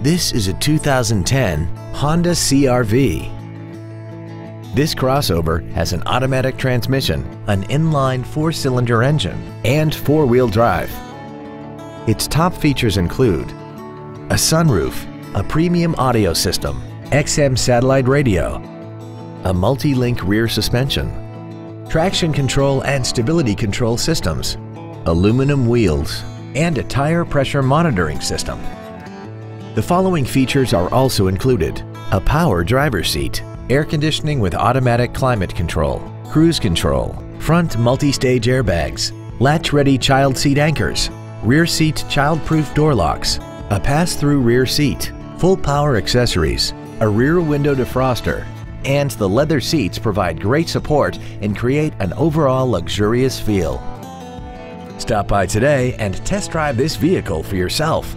This is a 2010 Honda CR-V. This crossover has an automatic transmission, an inline 4-cylinder engine, and 4-wheel drive. Its top features include a sunroof, a premium audio system, XM satellite radio, a multi-link rear suspension, traction control and stability control systems, aluminum wheels, and a tire pressure monitoring system. The following features are also included: a power driver's seat, air conditioning with automatic climate control, cruise control, front multi-stage airbags, latch-ready child seat anchors, rear seat child-proof door locks, a pass-through rear seat, full power accessories, a rear window defroster, and the leather seats provide great support and create an overall luxurious feel. Stop by today and test drive this vehicle for yourself.